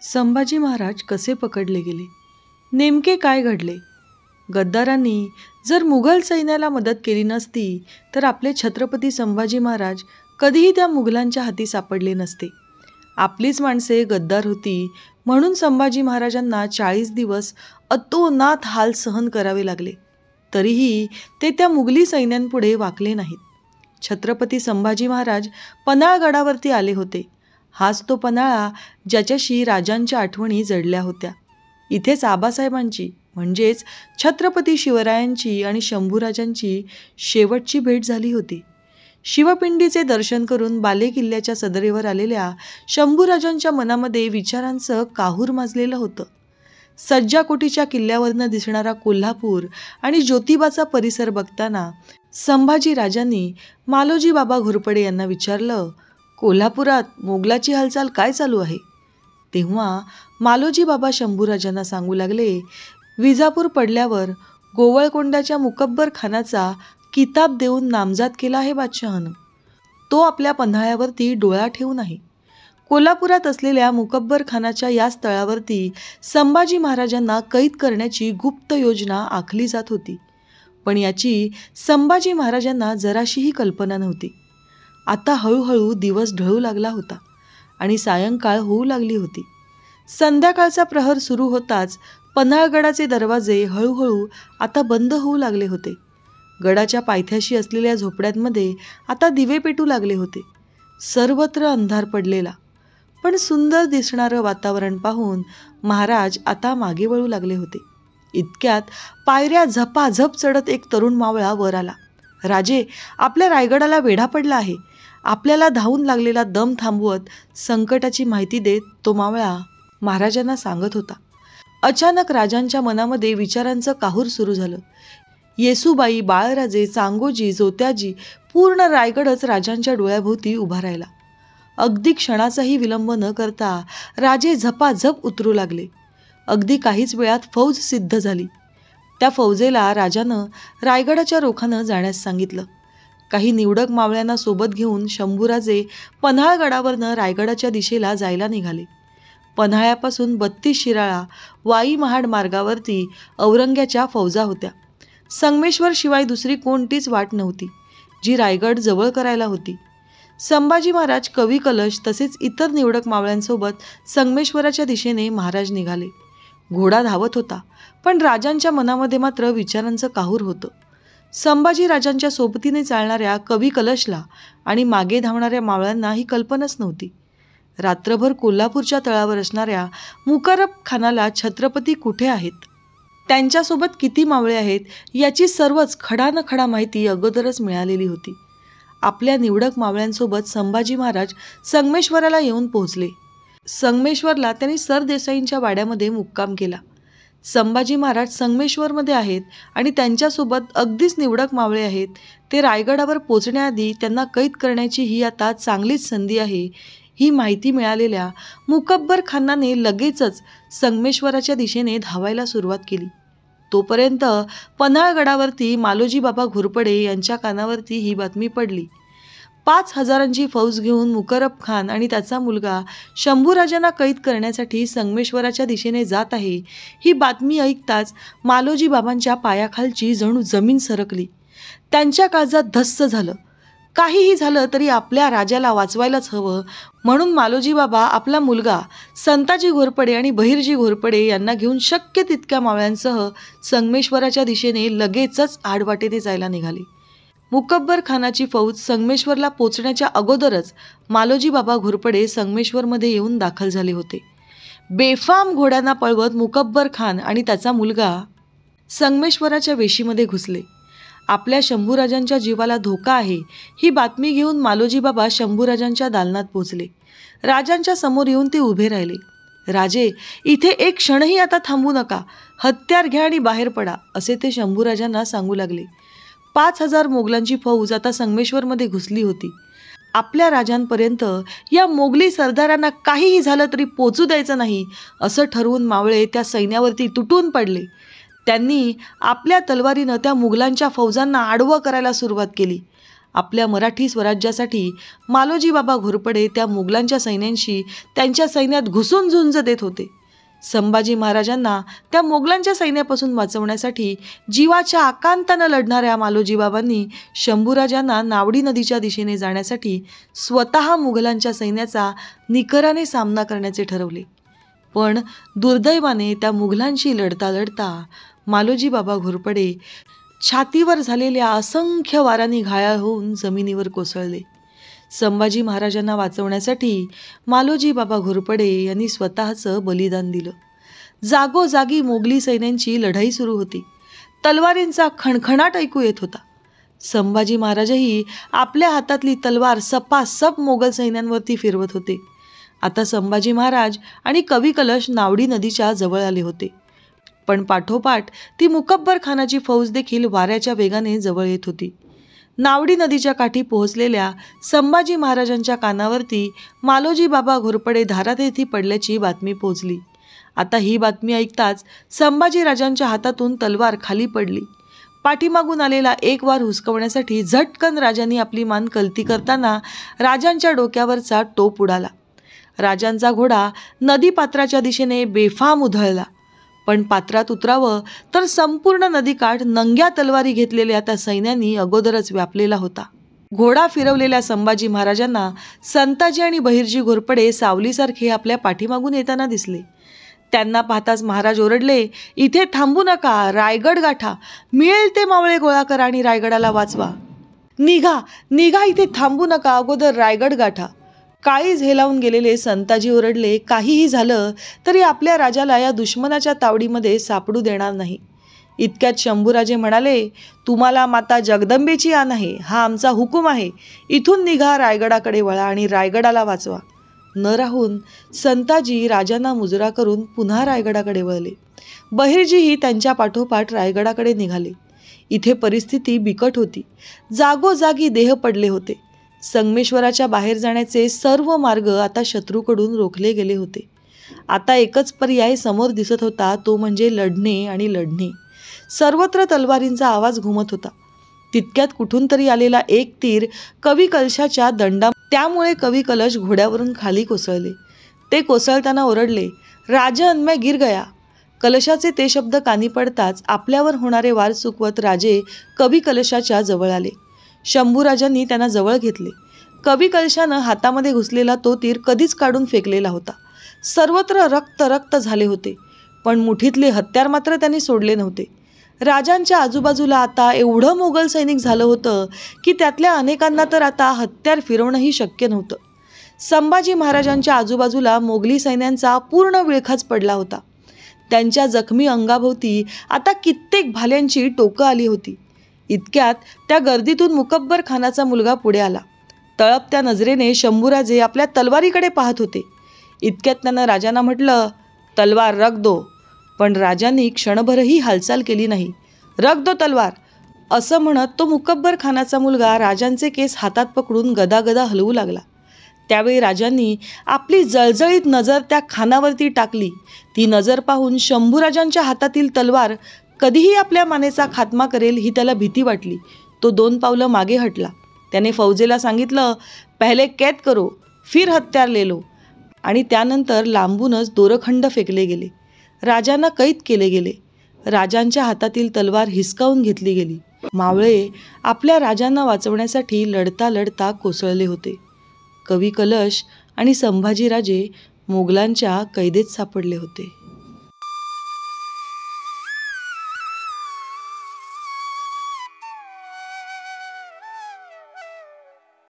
संभाजी महाराज कसे पकडले गेले? नेमके काय घडले? गद्दारांनी जर मुघल सैन्याला मदत केली नसती तर आपले छत्रपती संभाजी महाराज कधीही त्या मुघलांच्या हाती सापडले नसते. आपलीच माणसे गद्दार होती म्हणून संभाजी महाराजांना 40 दिवस अतोनात हाल सहन करावे लागले. तरीही ते त्या मुघली सैन्यांपुढे वाकले नाहीत. छत्रपती संभाजी महाराज पन्हाळगडावरती आले होते. हाच तो पन्हाळा ज्याच्याशी राजांच्या आठवणी जडल्या होत्या. इथेच आबासाहेबांची म्हणजेच छत्रपती शिवरायांची आणि शंभूराजांची शेवटची भेट झाली होती. शिवपिंडीचे दर्शन करून बालेकिल्ल्याच्या सदरेवर आलेल्या शंभूराजांच्या मनामध्ये विचारांचं काहूर माजलेलं होतं. सज्जाकोटीच्या किल्ल्यावरनं दिसणारा कोल्हापूर आणि ज्योतिबाचा परिसर बघताना संभाजी राजांनी मालोजी बाबा घोरपडे यांना विचारलं, कोल्हापुरात मोगलाची हालचाल काय चालू आहे? तेव्हा मालोजी बाबा शंभूराजांना सांगू लागले, विजापूर पडल्यावर गोवळकोंड्याच्या मुकब्बर खानाचा किताब देऊन नामजाद केला आहे बादशहानं. तो आपल्या पन्हाळ्यावरती डोळा ठेवून आहे. कोल्हापुरात असलेल्या मुकब्बर खानाच्या या स्थळावरती संभाजी महाराजांना कैद करण्याची गुप्त योजना आखली जात होती. पण याची संभाजी महाराजांना जराशीही कल्पना नव्हती. आता हळूहळू दिवस ढळू लागला होता आणि सायंकाळ होऊ लागली होती. संध्याकाळचा प्रहर सुरू होताच पन्हाळगडाचे दरवाजे हळूहळू आता बंद होऊ लागले होते. गडाच्या पायथ्याशी असलेल्या झोपड्यांमध्ये आता दिवे पेटू लागले होते. सर्वत्र अंधार पडलेला, पण सुंदर दिसणारं वातावरण पाहून महाराज आता मागे वळू लागले होते. इतक्यात पायऱ्या झपाझप चढत एक तरुण मावळा वर आला. राजे, आपल्या रायगडाला वेढा पडला आहे. आपल्याला धावून लागलेला दम थांबवत संकटाची माहिती देत तो मावळा महाराजांना सांगत होता. अचानक राजांच्या मनामध्ये विचारांचं काहूर सुरू झालं. येसूबाई, बाळराजे, चांगोजी, जोत्याजी, पूर्ण रायगडच राजांच्या डोळ्याभोवती उभा राहिला. अगदी क्षणाचाही विलंब न करता राजे झपाझप उतरू लागले. अगदी काहीच वेळात फौज सिद्ध झाली. त्या फौजेला राजानं रायगडाच्या रोखानं जाण्यास सांगितलं. काही निवडक मावळ्यांना सोबत घेऊन शंभूराजे पन्हाळगडावरनं रायगडाच्या दिशेला जायला निघाले. पन्हाळ्यापासून 32 शिराळा वाई महाड मार्गावरती औरंग्याच्या फौजा होत्या. संगमेश्वर शिवाय दुसरी कोणतीच वाट नव्हती जी रायगड जवळ करायला होती. संभाजी महाराज, कवी कलश तसेच इतर निवडक मावळ्यांसोबत संगमेश्वराच्या दिशेने महाराज निघाले. घोडा धावत होता, पण राजांच्या मनामध्ये मात्र विचारांचं काहूर होतं. संभाजी राजांच्या सोबतीने चालणाऱ्या कवी कलशला आणि मागे धावणाऱ्या मावळ्यांना ही कल्पनाच नव्हती. रात्रभर कोल्हापूरच्या तळावर असणाऱ्या मुकरब खानाला छत्रपती कुठे आहेत, त्यांच्यासोबत किती मावळे आहेत याची सर्वच खडानखडा माहिती अगोदरच मिळालेली होती. आपल्या निवडक मावळ्यांसोबत संभाजी महाराज संगमेश्वराला येऊन पोहोचले. संगमेश्वरला त्यांनी सरदेसाईंच्या वाड्यामध्ये मुक्काम केला. संभाजी महाराज संगमेश्वरमध्ये आहेत आणि त्यांच्यासोबत अगदीच निवडक मावळे आहेत. ते रायगडावर पोचण्याआधी त्यांना कैद करण्याची ही आता चांगलीच संधी आहे. ही माहिती मिळालेल्या मुकब्बर खानाने लगेचच संगमेश्वराच्या दिशेने धावायला सुरुवात केली. तोपर्यंत पन्हाळगडावरती मालोजी बाबा घोरपडे यांच्या कानावरती ही बातमी पडली. 5000ची फौज घेऊन मुकरब खान आणि त्याचा मुलगा शंभूराजांना कैद करण्यासाठी संगमेश्वराच्या दिशेने जात आहे. ही बातमी ऐकताच मालोजी बाबांच्या पायाखालची जणू जमीन सरकली. त्यांच्या काळजात धस्स झालं. काहीही झालं तरी आपल्या राजाला वाचवायलाच हवं म्हणून मालोजी बाबा आपला मुलगा संताजी घोरपडे आणि बहिर्जी घोरपडे यांना घेऊन शक्य तितक्या मावळ्यांसह संगमेश्वराच्या दिशेने लगेचच आडवाटेने जायला निघाले. मुकब्बर खानाची फौज संगमेश्वरला पोचण्याच्या अगोदरच मालोजी बाबा घोरपडे संगमेश्वरमध्ये येऊन दाखल झाले होते. बेफाम घोड्यांना पळवत मुकब्बर खान आणि त्याचा मुलगा संगमेश्वराच्या वेशीमध्ये घुसले. आपल्या शंभूराजांच्या जीवाला धोका आहे ही बातमी घेऊन मालोजी बाबा शंभूराजांच्या दालनात पोचले. राजांच्या समोर येऊन ते उभे राहिले. राजे, इथे एक क्षणही आता थांबू नका. हत्यार घ्या आणि बाहेर पडा, असे ते शंभूराजांना सांगू लागले. 5000 मोगलांची फौज आता संगमेश्वरमध्ये घुसली होती. आपल्या राजांपर्यंत या मोगली सरदारांना काहीही झालं तरी पोचू द्यायचं नाही असं ठरवून मावळे त्या सैन्यावरती तुटून पडले. त्यांनी आपल्या तलवारीनं त्या मुघलांच्या फौजांना आडवं करायला सुरुवात केली. आपल्या मराठी स्वराज्यासाठी मालोजी बाबा घोरपडे त्या मुघलांच्या सैन्यांशी त्यांच्या सैन्यात घुसून झुंज देत होते. संभाजी महाराजांना त्या मोगलांच्या सैन्यापासून वाचवण्यासाठी जीवाच्या आकांतानं लढणाऱ्या मालोजी बाबांनी शंभूराजांना नावडी नदीच्या दिशेने जाण्यासाठी स्वतः मुघलांच्या सैन्याचा निकराने सामना करण्याचे ठरवले. पण दुर्दैवाने त्या मुघलांशी लढता लढता मालोजी बाबा घोरपडे छातीवर झालेल्या असंख्य वारांनी घायाळ होऊन जमिनीवर कोसळले. संभाजी महाराजांना वाचवण्यासाठी मालोजी बाबा घोरपडे यांनी स्वतःचं बलिदान दिलं. जागोजागी मोगली सैन्यांची लढाई सुरू होती. तलवारींचा खणखणाट ऐकू येत होता. संभाजी महाराजही आपल्या हातातली तलवार सपासप मोगल सैन्यांवरती फिरवत होते. आता संभाजी महाराज आणि कवी कलश नावडी नदीच्या जवळ आले होते. पण पाठोपाठ ती मुकब्बर खानाची फौज देखील वाऱ्याच्या वेगाने जवळ येत होती. नावडी नदीच्या काठी पोहोचलेल्या संभाजी महाराजांच्या कानावरती मालोजी बाबा घोरपडे धारातीर्थी पडल्याची बातमी पोहोचली. आता ही बातमी ऐकताच संभाजी राजांच्या हातातून तलवार खाली पडली. पाठीमागून आलेला एक वार हुसकवण्यासाठी झटकन राजांनी आपली मान कलती करताना राजांच्या डोक्यावरचा टोप उडाला. राजांचा घोडा नदीपात्राच्या दिशेने बेफाम उधळला. पण पात्रात उतरावं तर संपूर्ण नदीकाठ नंग्या तलवारी घेतलेल्या त्या सैन्यांनी अगोदरच व्यापलेला होता. घोडा फिरवलेल्या संभाजी महाराजांना संताजी आणि बहिर्जी घोरपडे सावलीसारखे आपल्या पाठीमागून येताना दिसले. त्यांना पाहताच महाराज ओरडले, "इथे थांबू नका, रायगड गाठा. मिळेल ते मावळे गोळा करा आणि रायगडाला वाचवा. निघा निघा, इथे थांबू नका, अगोदर रायगड गाठा." काळीज हेलावून गेलेले संताजी ओरडले, "काहीही झालं तरी आपल्या राजाला या दुश्मनाच्या तावडीमध्ये सापडू देणार नाही." इतक्यात शंभूराजे म्हणाले, "तुम्हाला माता जगदंबेची आण आहे, हा आमचा हुकूम आहे. इथून निघा, रायगडाकडे वळा आणि रायगडाला वाचवा." न राहून संताजी राजांना मुजरा करून पुन्हा रायगडाकडे वळले. बहिर्जीही त्यांच्या पाठोपाठ रायगडाकडे निघाले. इथे परिस्थिती बिकट होती. जागोजागी देह पडले होते. संगमेश्वराच्या बाहेर जाण्याचे सर्व मार्ग आता शत्रूकडून रोखले गेले होते. आता एकच पर्याय समोर दिसत होता, तो म्हणजे लढणे आणि लढणे. सर्वत्र तलवारींचा आवाज घुमत होता. तितक्यात कुठून तरी आलेला एक तीर कवी कलशाच्या दंडा, त्यामुळे कवी कलश घोड्यावरून खाली कोसळले. ते कोसळताना ओरडले, "राजन, मैं गिर गया." कलशाचे ते शब्द कानी पडताच आपल्यावर होणारे वार चुकवत राजे कवी कलशाच्या जवळ आले. शंभूराजांनी त्यांना जवळ घेतले. कवी कलशानं हातामध्ये घुसलेला तो तीर कधीच काढून फेकलेला होता. सर्वत्र रक्त रक्त झाले होते, पण मुठीतले हत्यार मात्र त्यांनी सोडले नव्हते. राजांच्या आजूबाजूला आता एवढं मोगल सैनिक झालं होतं की त्यातल्या अनेकांना तर आता हत्यार फिरवणंही शक्य नव्हतं. संभाजी महाराजांच्या आजूबाजूला मोगली सैन्यांचा पूर्ण विळखाच पडला होता. त्यांच्या जखमी अंगाभोवती आता कित्येक भाल्यांची टोकं आली होती. इतक्यात त्या गर्दीतून मुकब्बर खानाचा मुलगा पुढे आला. तळपत्या नजरेने शंभूराजे आपल्या तलवारीकडे पाहत होते. इतक्यात त्यानं राजांना म्हटलं, "तलवार रख दो." पण राजांनी क्षणभरही हालचाल केली नाही. "रख दो तलवार." असं म्हणत तो मुकब्बर खानाचा मुलगा राजांचे केस हातात पकडून गदागदा हलवू लागला. त्यावेळी राजांनी आपली जळजळीत नजर त्या खानावरती टाकली. ती नजर पाहून शंभूराजांच्या हातातील तलवार कधीही आपल्या मानेचा खात्मा करेल ही त्याला भीती वाटली. तो 2 पावलं मागे हटला. त्याने फौजेला सांगितलं, "पहिले कैद करो, फिर हत्यार ले लो." आणि त्यानंतर लांबूनच दोरखंड फेकले गेले. राजांना कैद केले गेले. राजांच्या हातातील तलवार हिसकावून घेतली गेली. मावळे आपल्या राजांना वाचवण्यासाठी लढता लढता कोसळले होते. कवी कलश आणि संभाजीराजे मोगलांच्या कैदेत सापडले होते.